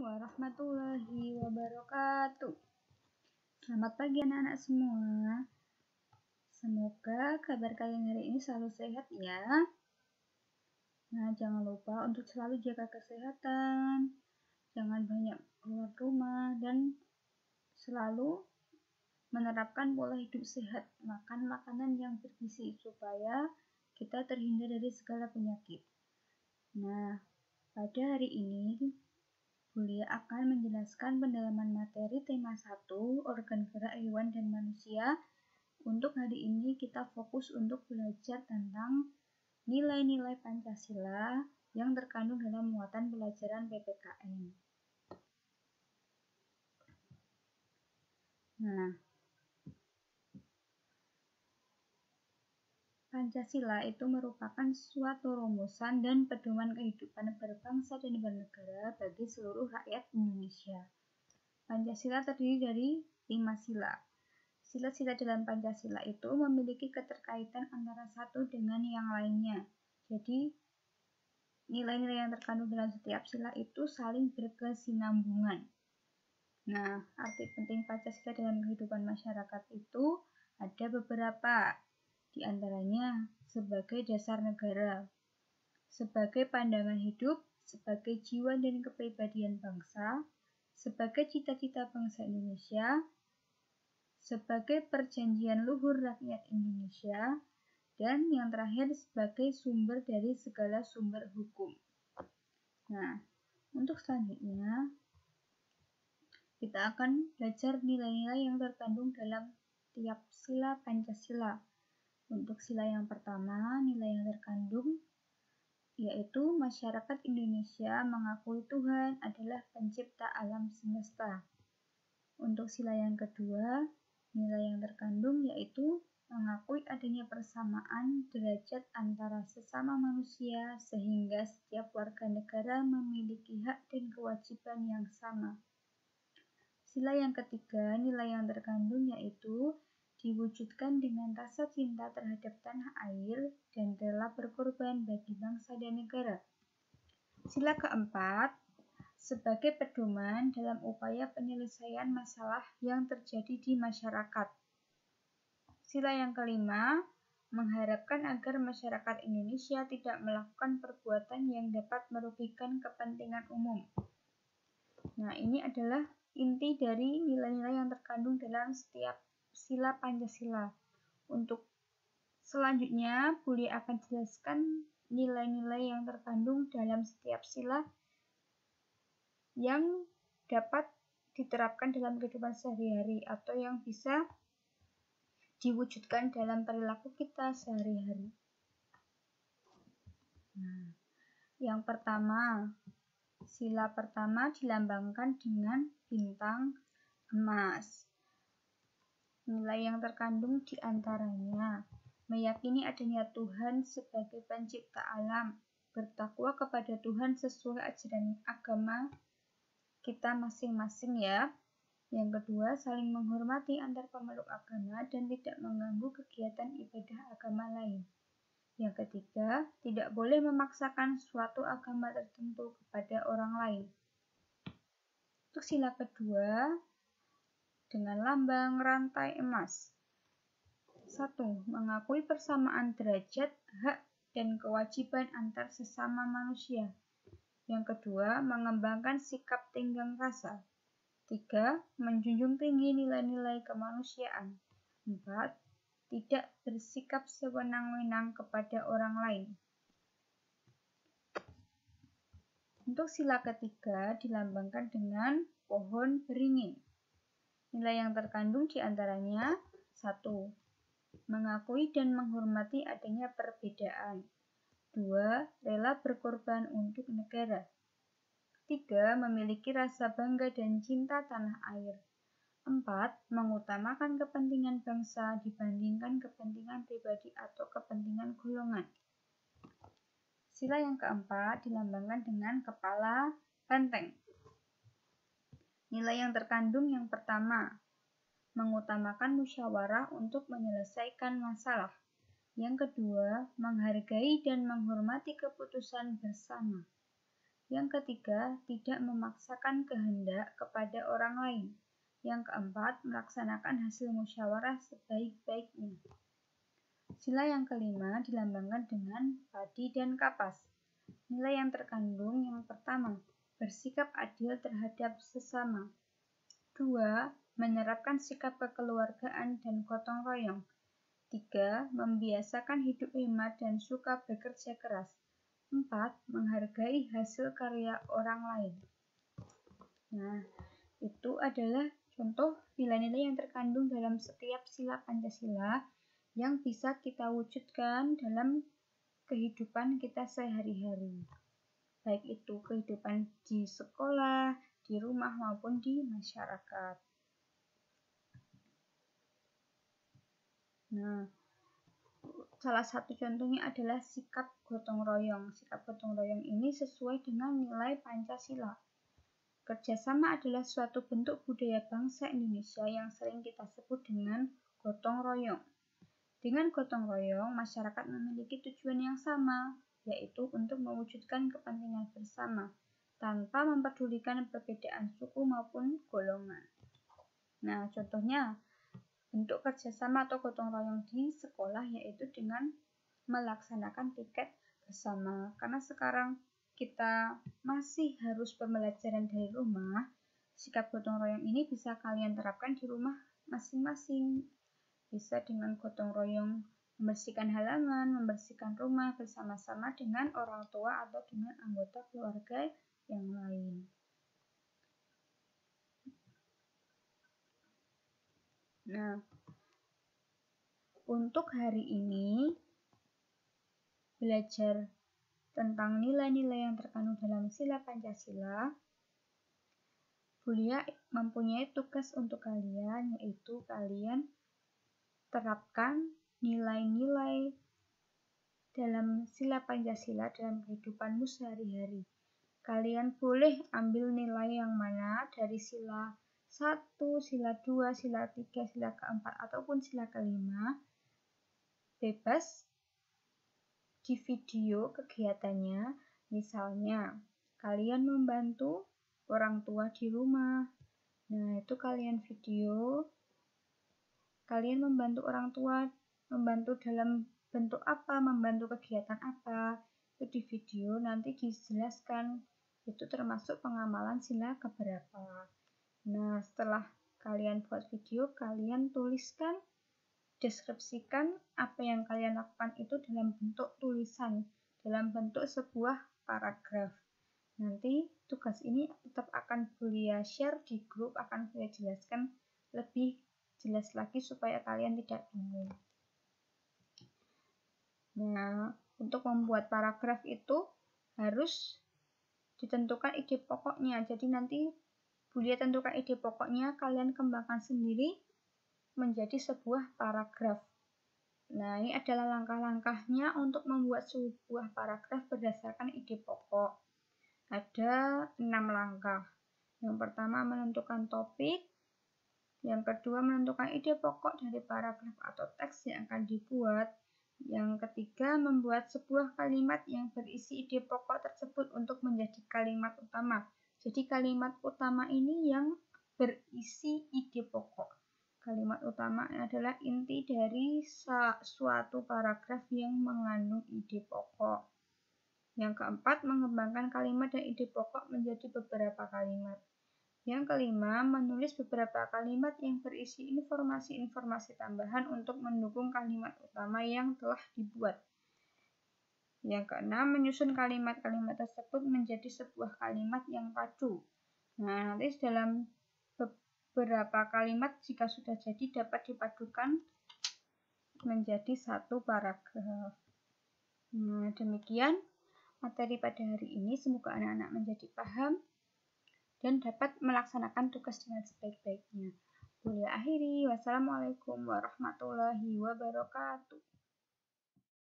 warahmatullahi wabarakatuh. Selamat pagi anak-anak semua. Semoga kabar kalian hari ini selalu sehat ya. Nah, jangan lupa untuk selalu jaga kesehatan. Jangan banyak keluar rumah dan selalu menerapkan pola hidup sehat. Makan makanan yang bergizi supaya kita terhindar dari segala penyakit. Nah, pada hari ini Bulia akan menjelaskan pendalaman materi tema 1, organ gerak hewan dan manusia. Untuk hari ini kita fokus untuk belajar tentang nilai-nilai Pancasila yang terkandung dalam muatan pelajaran PPKN. Nah, Pancasila itu merupakan suatu rumusan dan pedoman kehidupan berbangsa dan bernegara bagi seluruh rakyat Indonesia. Pancasila terdiri dari 5 sila. Sila-sila dalam Pancasila itu memiliki keterkaitan antara satu dengan yang lainnya. Jadi, nilai-nilai yang terkandung dalam setiap sila itu saling berkesinambungan. Nah, arti penting Pancasila dalam kehidupan masyarakat itu ada beberapa. Di antaranya sebagai dasar negara, sebagai pandangan hidup, sebagai jiwa dan kepribadian bangsa, sebagai cita-cita bangsa Indonesia, sebagai perjanjian luhur rakyat Indonesia, dan yang terakhir sebagai sumber dari segala sumber hukum. Nah, untuk selanjutnya kita akan belajar nilai-nilai yang terkandung dalam tiap sila Pancasila. Untuk sila yang pertama, nilai yang terkandung yaitu masyarakat Indonesia mengakui Tuhan adalah pencipta alam semesta. Untuk sila yang kedua, nilai yang terkandung yaitu mengakui adanya persamaan derajat antara sesama manusia sehingga setiap warga negara memiliki hak dan kewajiban yang sama. Sila yang ketiga, nilai yang terkandung yaitu diwujudkan dengan rasa cinta terhadap tanah air dan rela berkorban bagi bangsa dan negara. Sila keempat, sebagai pedoman dalam upaya penyelesaian masalah yang terjadi di masyarakat. Sila yang kelima, mengharapkan agar masyarakat Indonesia tidak melakukan perbuatan yang dapat merugikan kepentingan umum. Nah, ini adalah inti dari nilai-nilai yang terkandung dalam setiap sila Pancasila. Untuk selanjutnya, Bulia akan jelaskan nilai-nilai yang terkandung dalam setiap sila yang dapat diterapkan dalam kehidupan sehari-hari atau yang bisa diwujudkan dalam perilaku kita sehari-hari. Nah, yang pertama, sila pertama dilambangkan dengan bintang emas. Nilai yang terkandung di antaranya meyakini adanya Tuhan sebagai pencipta alam, bertakwa kepada Tuhan sesuai ajaran agama kita masing-masing ya. Yang kedua, saling menghormati antar pemeluk agama dan tidak mengganggu kegiatan ibadah agama lain. Yang ketiga, tidak boleh memaksakan suatu agama tertentu kepada orang lain. Untuk sila kedua, dengan lambang rantai emas. 1. Mengakui persamaan derajat, hak, dan kewajiban antar sesama manusia. Yang kedua, mengembangkan sikap tenggang rasa. 3. Menjunjung tinggi nilai-nilai kemanusiaan. 4. Tidak bersikap sewenang-wenang kepada orang lain. Untuk sila ketiga dilambangkan dengan pohon beringin. Nilai yang terkandung di antaranya 1. Mengakui dan menghormati adanya perbedaan. 2. Rela berkorban untuk negara. 3. Memiliki rasa bangga dan cinta tanah air. 4. Mengutamakan kepentingan bangsa dibandingkan kepentingan pribadi atau kepentingan golongan. Sila yang keempat dilambangkan dengan kepala banteng. Nilai yang terkandung yang pertama, mengutamakan musyawarah untuk menyelesaikan masalah. Yang kedua, menghargai dan menghormati keputusan bersama. Yang ketiga, tidak memaksakan kehendak kepada orang lain. Yang keempat, melaksanakan hasil musyawarah sebaik-baiknya. Sila yang kelima dilambangkan dengan padi dan kapas. Nilai yang terkandung yang pertama, bersikap adil terhadap sesama. 2. Menerapkan sikap kekeluargaan dan gotong royong. 3. Membiasakan hidup hemat dan suka bekerja keras. 4. Menghargai hasil karya orang lain. Nah, itu adalah contoh nilai-nilai yang terkandung dalam setiap sila Pancasila yang bisa kita wujudkan dalam kehidupan kita sehari-hari. Baik itu kehidupan di sekolah, di rumah, maupun di masyarakat. Nah, salah satu contohnya adalah sikap gotong royong. Sikap gotong royong ini sesuai dengan nilai Pancasila. Kerjasama adalah suatu bentuk budaya bangsa Indonesia yang sering kita sebut dengan gotong royong. Dengan gotong royong, masyarakat memiliki tujuan yang sama, yaitu untuk mewujudkan kepentingan bersama, tanpa mempedulikan perbedaan suku maupun golongan. Nah, contohnya, bentuk kerjasama atau gotong royong di sekolah yaitu dengan melaksanakan piket bersama. Karena sekarang kita masih harus pembelajaran dari rumah, sikap gotong royong ini bisa kalian terapkan di rumah masing-masing. Bisa dengan gotong royong membersihkan halaman, membersihkan rumah bersama-sama dengan orang tua atau dengan anggota keluarga yang lain. Nah, untuk hari ini belajar tentang nilai-nilai yang terkandung dalam sila Pancasila, Bulia mempunyai tugas untuk kalian, yaitu kalian terapkan nilai-nilai dalam sila Pancasila dalam kehidupanmu sehari-hari. Kalian boleh ambil nilai yang mana dari sila 1, sila 2, sila 3, sila keempat, ataupun sila kelima. Bebas di video kegiatannya, misalnya kalian membantu orang tua di rumah. Nah, itu kalian video, kalian membantu orang tua, membantu dalam bentuk apa, membantu kegiatan apa, itu di video nanti dijelaskan, itu termasuk pengamalan sila keberapa. Nah, setelah kalian buat video, kalian tuliskan, deskripsikan apa yang kalian lakukan itu dalam bentuk tulisan, dalam bentuk sebuah paragraf. Nanti tugas ini tetap akan Bulia share di grup, akan Bulia jelaskan lebih jelas lagi supaya kalian tidak bingung. Nah, untuk membuat paragraf itu harus ditentukan ide pokoknya. Jadi nanti Bulia tentukan ide pokoknya, kalian kembangkan sendiri menjadi sebuah paragraf. Nah, ini adalah langkah-langkahnya untuk membuat sebuah paragraf berdasarkan ide pokok. Ada 6 langkah. Yang pertama, menentukan topik. Yang kedua, menentukan ide pokok dari paragraf atau teks yang akan dibuat. Yang ketiga, membuat sebuah kalimat yang berisi ide pokok tersebut untuk menjadi kalimat utama. Jadi kalimat utama ini yang berisi ide pokok. Kalimat utama adalah inti dari suatu paragraf yang mengandung ide pokok. Yang keempat, mengembangkan kalimat dan ide pokok menjadi beberapa kalimat. Yang kelima, menulis beberapa kalimat yang berisi informasi-informasi tambahan untuk mendukung kalimat utama yang telah dibuat. Yang keenam, menyusun kalimat-kalimat tersebut menjadi sebuah kalimat yang padu. Nah, nanti dalam beberapa kalimat jika sudah jadi dapat dipadukan menjadi satu paragraf. Nah, demikian materi pada hari ini. Semoga anak-anak menjadi paham dan dapat melaksanakan tugas dengan sebaik-baiknya. Bulia akhiri. Wassalamualaikum warahmatullahi wabarakatuh.